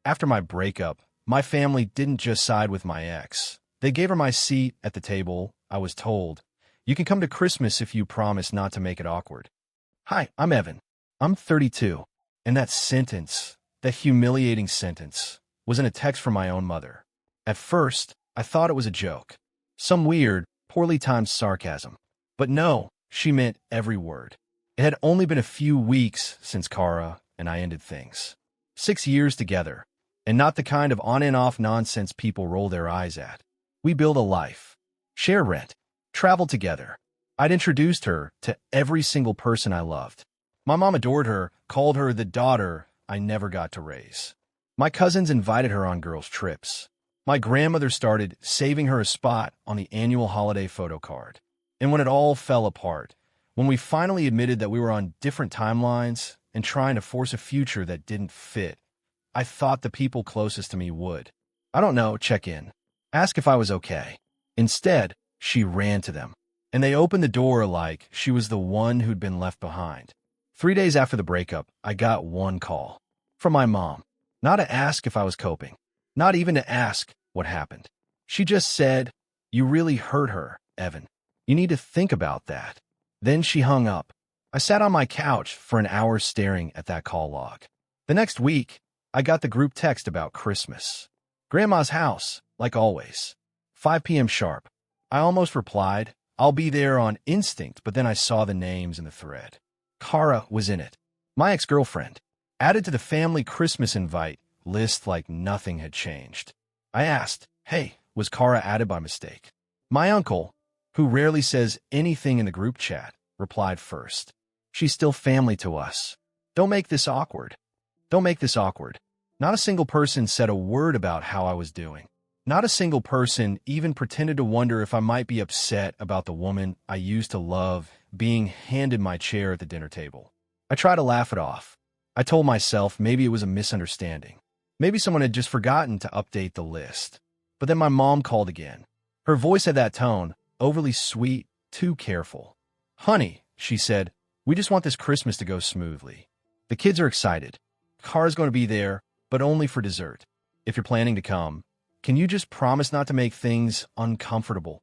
After my breakup, my family didn't just side with my ex. They gave her my seat at the table. I was told, "You can come to Christmas if you promise not to make it awkward." Hi, I'm Evan. I'm 32. And that sentence, that humiliating sentence, was in a text from my own mother. At first, I thought it was a joke. Some weird, poorly timed sarcasm. But no, she meant every word. It had only been a few weeks since Kara and I ended things. 6 years together, and not the kind of on and off nonsense people roll their eyes at. We build a life, share rent, travel together. I'd introduced her to every single person I loved. My mom adored her, called her the daughter I never got to raise. My cousins invited her on girls' trips. My grandmother started saving her a spot on the annual holiday photo card. And when it all fell apart, when we finally admitted that we were on different timelines and trying to force a future that didn't fit, I thought the people closest to me would. I don't know, check in, ask if I was okay. Instead, she ran to them, and they opened the door like she was the one who'd been left behind. 3 days after the breakup, I got one call from my mom, not to ask if I was coping, not even to ask what happened. She just said, "You really hurt her, Evan. You need to think about that." Then she hung up. I sat on my couch for an hour staring at that call log. The next week, I got the group text about Christmas. Grandma's house, like always. 5 p.m. sharp. I almost replied, "I'll be there," on instinct, but then I saw the names in the thread. Kara was in it. My ex-girlfriend, added to the family Christmas invite list like nothing had changed. I asked, "Hey, was Kara added by mistake?" My uncle, who rarely says anything in the group chat, replied first. "She's still family to us. Don't make this awkward. Don't make this awkward." Not a single person said a word about how I was doing. Not a single person even pretended to wonder if I might be upset about the woman I used to love being handed my chair at the dinner table. I tried to laugh it off. I told myself maybe it was a misunderstanding. Maybe someone had just forgotten to update the list. But then my mom called again. Her voice had that tone, overly sweet, too careful. "Honey," she said, "we just want this Christmas to go smoothly. The kids are excited. Kara's going to be there, but only for dessert. If you're planning to come, can you just promise not to make things uncomfortable?"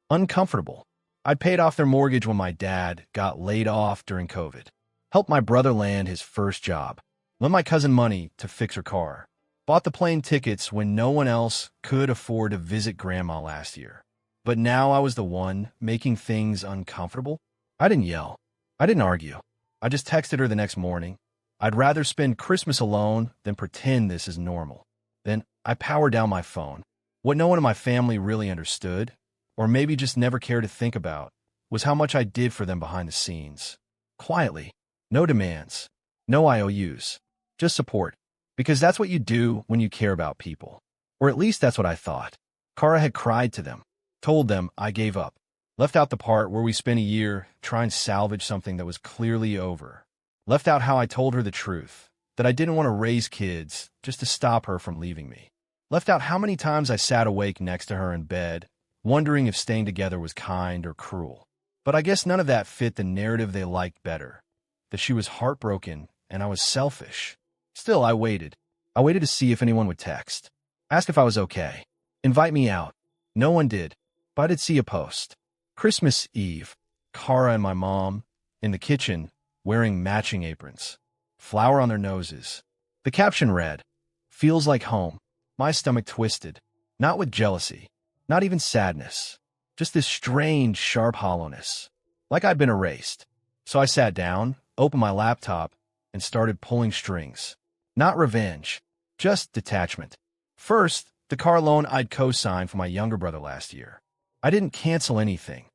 Uncomfortable. I'd paid off their mortgage when my dad got laid off during COVID. Helped my brother land his first job. Lent my cousin money to fix her car. Bought the plane tickets when no one else could afford to visit Grandma last year. But now I was the one making things uncomfortable. I didn't yell. I didn't argue. I just texted her the next morning. I'd rather spend Christmas alone than pretend this is normal. Then I powered down my phone. What no one in my family really understood, or maybe just never cared to think about, was how much I did for them behind the scenes. Quietly. No demands. No IOUs. Just support. Because that's what you do when you care about people. Or at least that's what I thought. Kara had cried to them. Told them I gave up. Left out the part where we spent a year trying to salvage something that was clearly over. Left out how I told her the truth, that I didn't want to raise kids just to stop her from leaving me. Left out how many times I sat awake next to her in bed, wondering if staying together was kind or cruel. But I guess none of that fit the narrative they liked better. That she was heartbroken and I was selfish. Still, I waited. I waited to see if anyone would text. Ask if I was okay. Invite me out. No one did. But I did see a post. Christmas Eve. Kara and my mom in the kitchen wearing matching aprons. Flour on their noses. The caption read, "Feels like home." My stomach twisted. Not with jealousy. Not even sadness. Just this strange, sharp hollowness. Like I'd been erased. So I sat down, opened my laptop, and started pulling strings. Not revenge. Just detachment. First, the car loan I'd co-signed for my younger brother last year. I didn't cancel anything.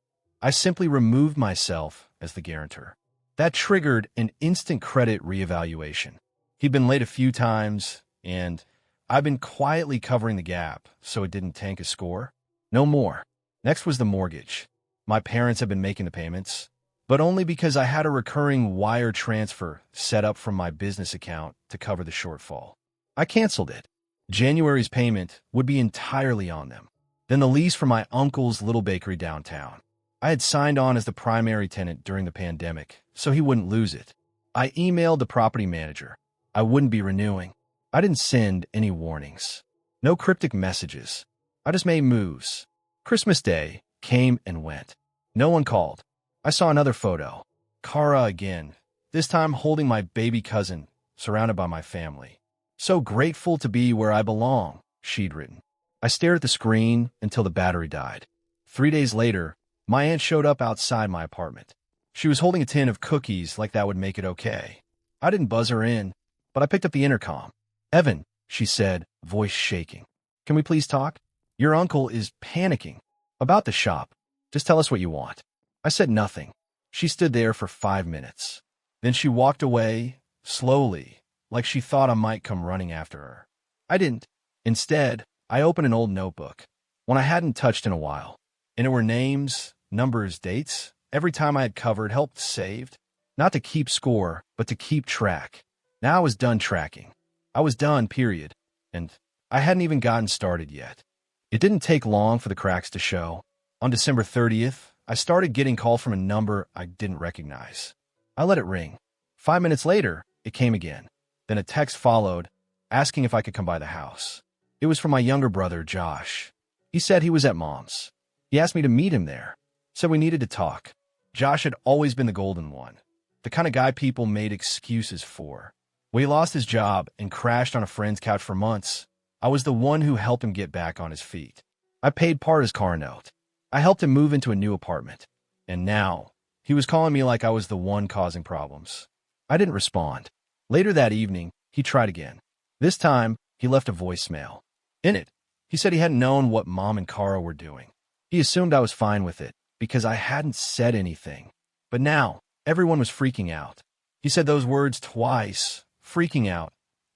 I simply removed myself as the guarantor. That triggered an instant credit reevaluation. He'd been late a few times, and I've been quietly covering the gap so it didn't tank his score. No more. Next was the mortgage. My parents had been making the payments, but only because I had a recurring wire transfer set up from my business account to cover the shortfall. I canceled it. January's payment would be entirely on them. Then the lease for my uncle's little bakery downtown. I had signed on as the primary tenant during the pandemic, so he wouldn't lose it. I emailed the property manager. I wouldn't be renewing. I didn't send any warnings. No cryptic messages. I just made moves. Christmas Day came and went. No one called. I saw another photo. Kara again, this time holding my baby cousin, surrounded by my family. So grateful to be where I belong, she'd written. I stared at the screen until the battery died. 3 days later, my aunt showed up outside my apartment. She was holding a tin of cookies like that would make it okay. I didn't buzz her in, but I picked up the intercom. "Evan," she said, voice shaking. "Can we please talk? Your uncle is panicking. About the shop. Just tell us what you want." I said nothing. She stood there for 5 minutes. Then she walked away, slowly, like she thought I might come running after her. I didn't. Instead, I opened an old notebook, one I hadn't touched in a while. And it were names, numbers, dates, every time I had covered, helped, saved. Not to keep score, but to keep track. Now I was done tracking. I was done, period. And I hadn't even gotten started yet. It didn't take long for the cracks to show. On December 30th, I started getting called from a number I didn't recognize. I let it ring. 5 minutes later, it came again. Then a text followed, asking if I could come by the house. It was from my younger brother, Josh. He said he was at Mom's. He asked me to meet him there. Said we needed to talk. Josh had always been the golden one. The kind of guy people made excuses for. When he lost his job and crashed on a friend's couch for months, I was the one who helped him get back on his feet. I paid part of his car note. I helped him move into a new apartment. And now, he was calling me like I was the one causing problems. I didn't respond. Later that evening, he tried again. This time, he left a voicemail. In it, he said he hadn't known what Mom and Kara were doing. He assumed I was fine with it, because I hadn't said anything. But now, everyone was freaking out. He said those words twice, freaking out,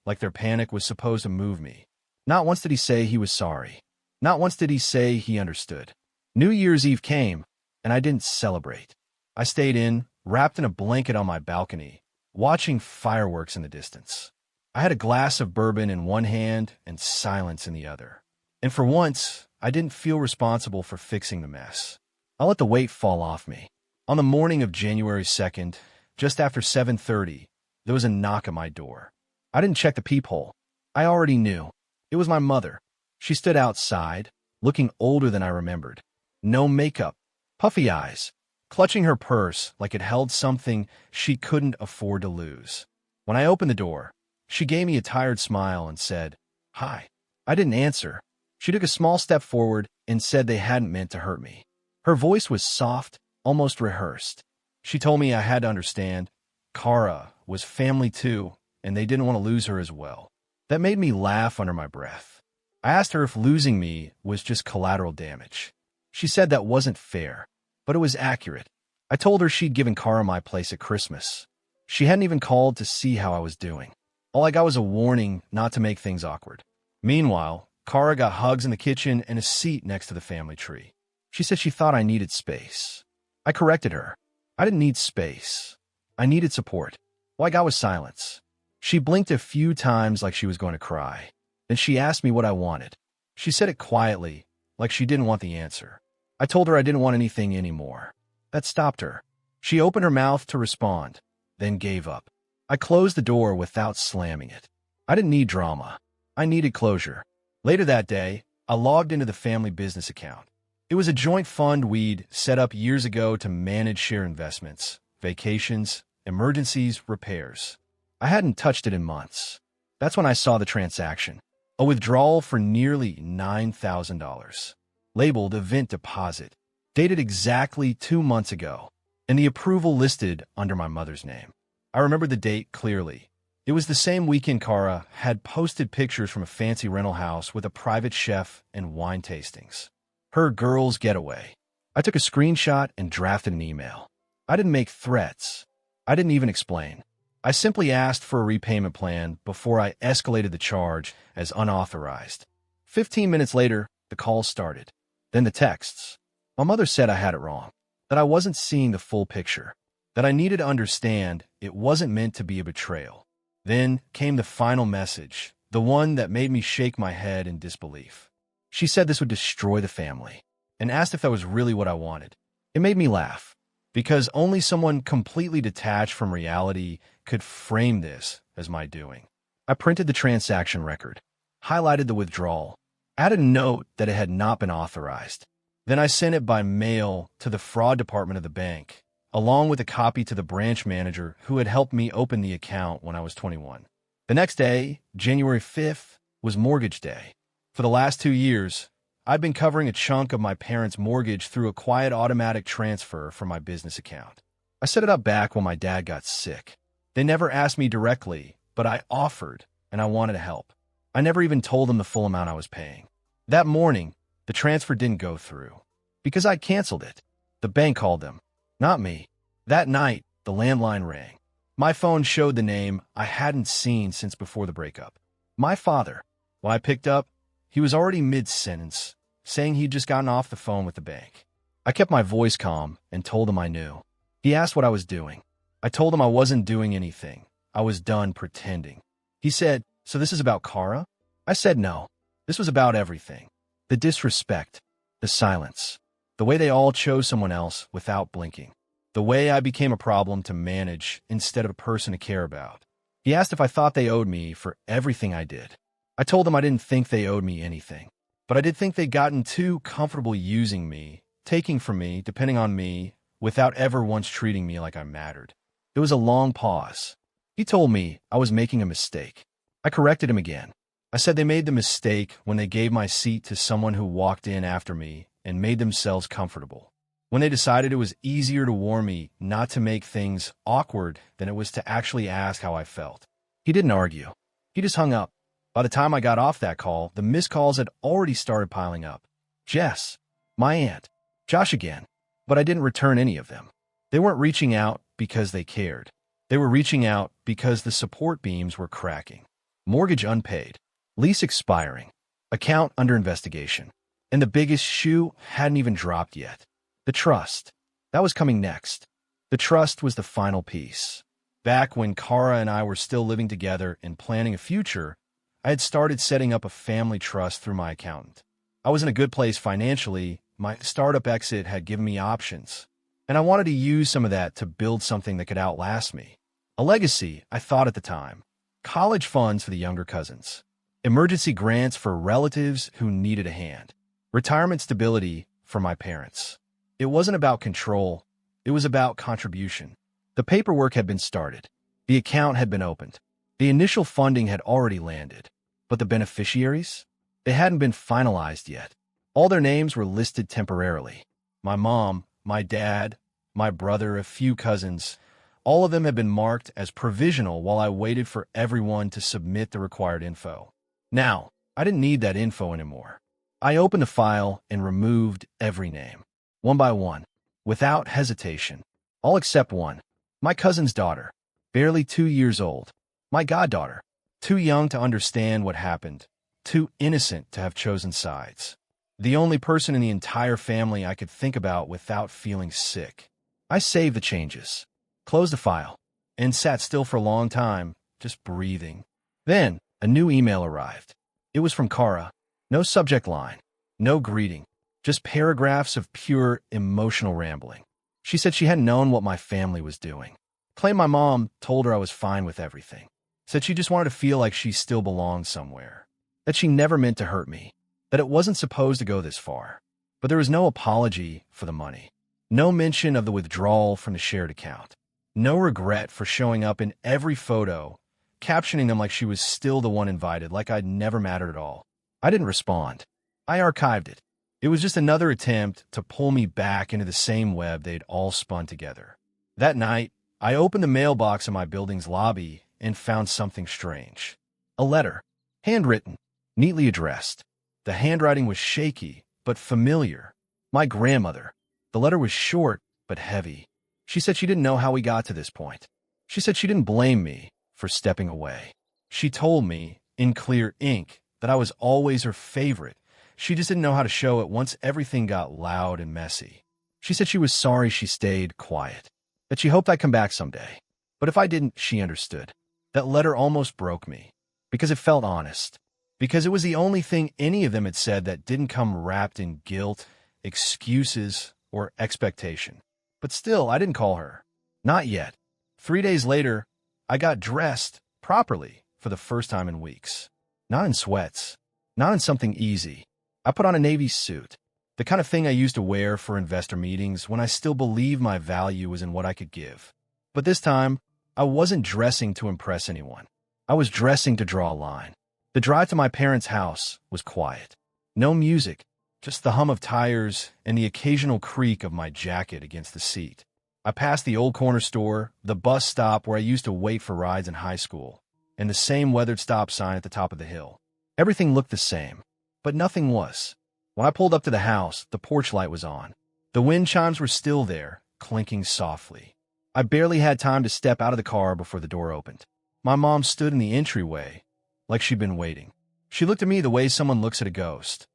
like their panic was supposed to move me. Not once did he say he was sorry. Not once did he say he understood. New Year's Eve came, and I didn't celebrate. I stayed in, wrapped in a blanket on my balcony, watching fireworks in the distance. I had a glass of bourbon in one hand and silence in the other. And for once, I didn't feel responsible for fixing the mess. I let the weight fall off me. On the morning of January 2nd, just after 7:30, there was a knock at my door. I didn't check the peephole. I already knew. It was my mother. She stood outside, looking older than I remembered. No makeup, puffy eyes, clutching her purse like it held something she couldn't afford to lose. When I opened the door, she gave me a tired smile and said, "Hi." I didn't answer. She took a small step forward and said they hadn't meant to hurt me. Her voice was soft, almost rehearsed. She told me I had to understand. Kara was family too, and they didn't want to lose her as well. That made me laugh under my breath. I asked her if losing me was just collateral damage. She said that wasn't fair, but it was accurate. I told her she'd given Kara my place at Christmas. She hadn't even called to see how I was doing. All I got was a warning not to make things awkward. Meanwhile, Kara got hugs in the kitchen and a seat next to the family tree. She said she thought I needed space. I corrected her. I didn't need space. I needed support. All I got was silence. She blinked a few times like she was going to cry. Then she asked me what I wanted. She said it quietly, like she didn't want the answer. I told her I didn't want anything anymore. That stopped her. She opened her mouth to respond, then gave up. I closed the door without slamming it. I didn't need drama. I needed closure. Later that day, I logged into the family business account. It was a joint fund we'd set up years ago to manage share investments, vacations, emergencies, repairs. I hadn't touched it in months. That's when I saw the transaction. A withdrawal for nearly $9,000. Labeled event deposit. Dated exactly 2 months ago. And the approval listed under my mother's name. I remember the date clearly. It was the same weekend Kara had posted pictures from a fancy rental house with a private chef and wine tastings. Her girls' getaway. I took a screenshot and drafted an email. I didn't make threats. I didn't even explain. I simply asked for a repayment plan before I escalated the charge as unauthorized. 15 minutes later, the calls started. Then the texts. My mother said I had it wrong, that I wasn't seeing the full picture, that I needed to understand it wasn't meant to be a betrayal. Then came the final message, the one that made me shake my head in disbelief. She said this would destroy the family, and asked if that was really what I wanted. It made me laugh, because only someone completely detached from reality could frame this as my doing. I printed the transaction record, highlighted the withdrawal, added a note that it had not been authorized. Then I sent it by mail to the fraud department of the bank, along with a copy to the branch manager who had helped me open the account when I was 21. The next day, January 5th, was mortgage day. For the last 2 years, I'd been covering a chunk of my parents' mortgage through a quiet automatic transfer from my business account. I set it up back when my dad got sick. They never asked me directly, but I offered, and I wanted to help. I never even told them the full amount I was paying. That morning, the transfer didn't go through because I canceled it. The bank called them, not me. That night, the landline rang. My phone showed the name I hadn't seen since before the breakup. My father. When I picked up, he was already mid-sentence, saying he'd just gotten off the phone with the bank. I kept my voice calm and told him I knew. He asked what I was doing. I told him I wasn't doing anything. I was done pretending. He said, "So this is about Kara?" I said no. This was about everything. The disrespect, the silence, the way they all chose someone else without blinking, the way I became a problem to manage instead of a person to care about. He asked if I thought they owed me for everything I did. I told him I didn't think they owed me anything, but I did think they'd gotten too comfortable using me, taking from me, depending on me, without ever once treating me like I mattered. There was a long pause. He told me I was making a mistake. I corrected him again. I said they made the mistake when they gave my seat to someone who walked in after me and made themselves comfortable. When they decided it was easier to warn me not to make things awkward than it was to actually ask how I felt. He didn't argue. He just hung up. By the time I got off that call, the missed calls had already started piling up. Jess, my aunt, Josh again. But I didn't return any of them. They weren't reaching out because they cared. They were reaching out because the support beams were cracking. Mortgage unpaid. Lease expiring. Account under investigation. And the biggest shoe hadn't even dropped yet. The trust. That was coming next. The trust was the final piece. Back when Kara and I were still living together and planning a future, I had started setting up a family trust through my accountant. I was in a good place financially. My startup exit had given me options, and I wanted to use some of that to build something that could outlast me. A legacy, I thought at the time. College funds for the younger cousins. Emergency grants for relatives who needed a hand. Retirement stability for my parents. It wasn't about control. It was about contribution. The paperwork had been started. The account had been opened. The initial funding had already landed. But the beneficiaries? They hadn't been finalized yet. All their names were listed temporarily. My mom, my dad, my brother, a few cousins. All of them had been marked as provisional while I waited for everyone to submit the required info. Now, I didn't need that info anymore. I opened the file and removed every name, one by one, without hesitation. All except one. My cousin's daughter, barely 2 years old. My goddaughter, too young to understand what happened, too innocent to have chosen sides. The only person in the entire family I could think about without feeling sick. I saved the changes, closed the file, and sat still for a long time, just breathing. Then, a new email arrived. It was from Kara. No subject line, no greeting, just paragraphs of pure emotional rambling. She said she hadn't known what my family was doing. Claimed my mom told her I was fine with everything. Said she just wanted to feel like she still belonged somewhere. That she never meant to hurt me. That it wasn't supposed to go this far. But there was no apology for the money. No mention of the withdrawal from the shared account. No regret for showing up in every photo, captioning them like she was still the one invited, like I'd never mattered at all. I didn't respond. I archived it. It was just another attempt to pull me back into the same web they'd all spun together. That night, I opened the mailbox in my building's lobby and found something strange. A letter, handwritten, neatly addressed. The handwriting was shaky, but familiar. My grandmother. The letter was short, but heavy. She said she didn't know how we got to this point. She said she didn't blame me for stepping away. She told me, in clear ink, that I was always her favorite. She just didn't know how to show it once everything got loud and messy. She said she was sorry she stayed quiet, that she hoped I'd come back someday. But if I didn't, she understood. That letter almost broke me, because it felt honest, because it was the only thing any of them had said that didn't come wrapped in guilt, excuses, or expectation. But still, I didn't call her. Not yet. 3 days later, I got dressed, properly, for the first time in weeks. Not in sweats. Not in something easy. I put on a navy suit. The kind of thing I used to wear for investor meetings when I still believed my value was in what I could give. But this time, I wasn't dressing to impress anyone. I was dressing to draw a line. The drive to my parents' house was quiet. No music, just the hum of tires and the occasional creak of my jacket against the seat. I passed the old corner store, the bus stop where I used to wait for rides in high school, and the same weathered stop sign at the top of the hill. Everything looked the same, but nothing was. When I pulled up to the house, the porch light was on. The wind chimes were still there, clinking softly. I barely had time to step out of the car before the door opened. My mom stood in the entryway, like she'd been waiting. She looked at me the way someone looks at a ghost,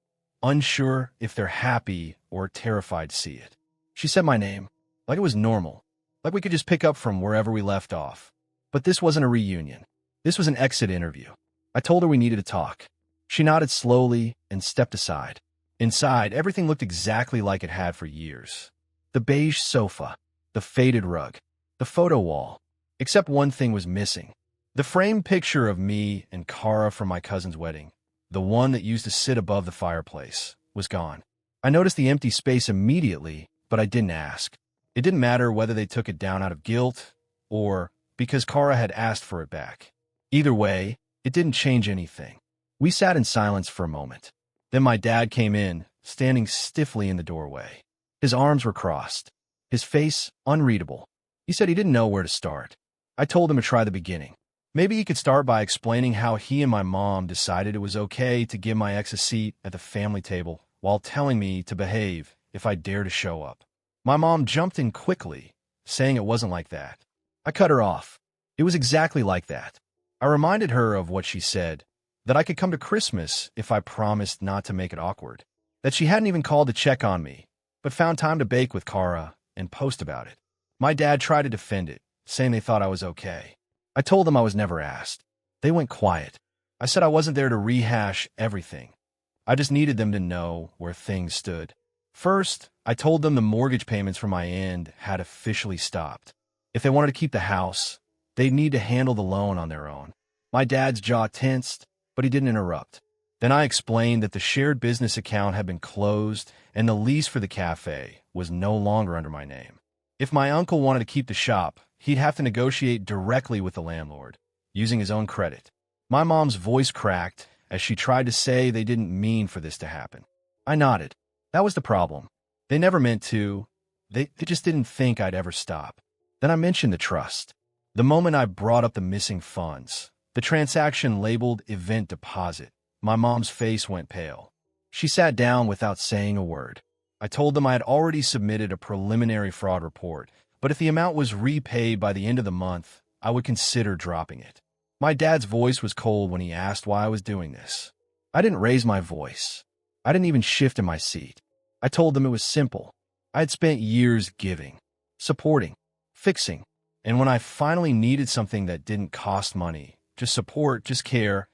unsure if they're happy or terrified to see it. She said my name, like it was normal, like we could just pick up from wherever we left off. But this wasn't a reunion. This was an exit interview. I told her we needed to talk. She nodded slowly and stepped aside. Inside, everything looked exactly like it had for years. The beige sofa, the faded rug, the photo wall. Except one thing was missing. The framed picture of me and Kara from my cousin's wedding, the one that used to sit above the fireplace, was gone. I noticed the empty space immediately, but I didn't ask. It didn't matter whether they took it down out of guilt or because Kara had asked for it back. Either way, it didn't change anything. We sat in silence for a moment. Then my dad came in, standing stiffly in the doorway. His arms were crossed, his face unreadable. He said he didn't know where to start. I told him to try the beginning. Maybe he could start by explaining how he and my mom decided it was okay to give my ex a seat at the family table while telling me to behave if I dared to show up. My mom jumped in quickly, saying it wasn't like that. I cut her off. It was exactly like that. I reminded her of what she said, that I could come to Christmas if I promised not to make it awkward, that she hadn't even called to check on me, but found time to bake with Kara and post about it. My dad tried to defend it, saying they thought I was okay. I told them I was never asked. They went quiet. I said I wasn't there to rehash everything. I just needed them to know where things stood. First, I told them the mortgage payments from my end had officially stopped. If they wanted to keep the house, they'd need to handle the loan on their own. My dad's jaw tensed, but he didn't interrupt. Then I explained that the shared business account had been closed and the lease for the cafe was no longer under my name. If my uncle wanted to keep the shop, he'd have to negotiate directly with the landlord, using his own credit. My mom's voice cracked as she tried to say they didn't mean for this to happen. I nodded. That was the problem. They never meant to. They just didn't think I'd ever stop. Then I mentioned the trust. The moment I brought up the missing funds, the transaction labeled event deposit, my mom's face went pale. She sat down without saying a word. I told them I had already submitted a preliminary fraud report, but if the amount was repaid by the end of the month, I would consider dropping it. My dad's voice was cold when he asked why I was doing this. I didn't raise my voice. I didn't even shift in my seat. I told them it was simple. I had spent years giving, supporting, fixing, and when I finally needed something that didn't cost money, just support, just care,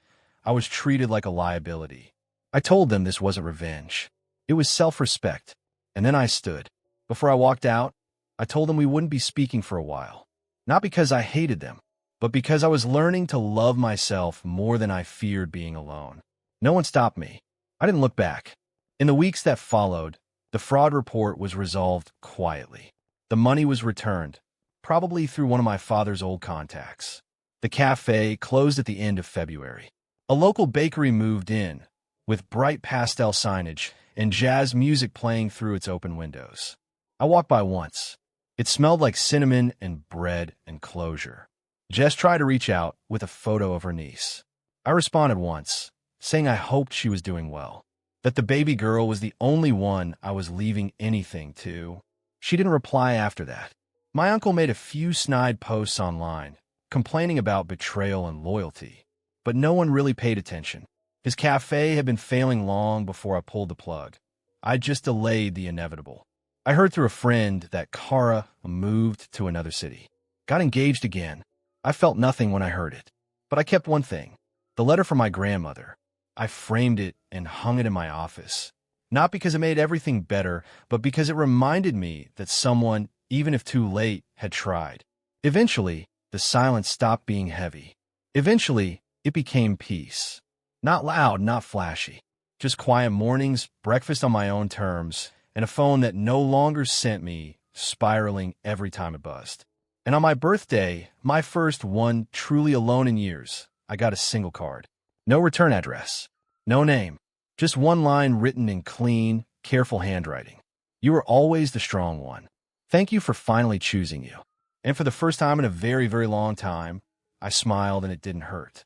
I was treated like a liability. I told them this wasn't revenge. It was self-respect. And then I stood. Before I walked out, I told them we wouldn't be speaking for a while. Not because I hated them, but because I was learning to love myself more than I feared being alone. No one stopped me. I didn't look back. In the weeks that followed, the fraud report was resolved quietly. The money was returned, probably through one of my father's old contacts. The cafe closed at the end of February. A local bakery moved in, with bright pastel signage and jazz music playing through its open windows. I walked by once. It smelled like cinnamon and bread and closure. Jess tried to reach out with a photo of her niece. I responded once, saying I hoped she was doing well, that the baby girl was the only one I was leaving anything to. She didn't reply after that. My uncle made a few snide posts online, complaining about betrayal and loyalty, but no one really paid attention. His cafe had been failing long before I pulled the plug. I just delayed the inevitable. I heard through a friend that Kara moved to another city, got engaged again. I felt nothing when I heard it, but I kept one thing, the letter from my grandmother. I framed it and hung it in my office, not because it made everything better, but because it reminded me that someone, even if too late, had tried. Eventually, the silence stopped being heavy. Eventually, It became peace. Not loud, not flashy. Just quiet mornings, breakfast on my own terms, and a phone that no longer sent me spiraling every time it buzzed. And on my birthday, my first one truly alone in years, I got a single card. No return address. No name. Just one line written in clean, careful handwriting. You were always the strong one. Thank you for finally choosing you. And for the first time in a very, very long time, I smiled and it didn't hurt.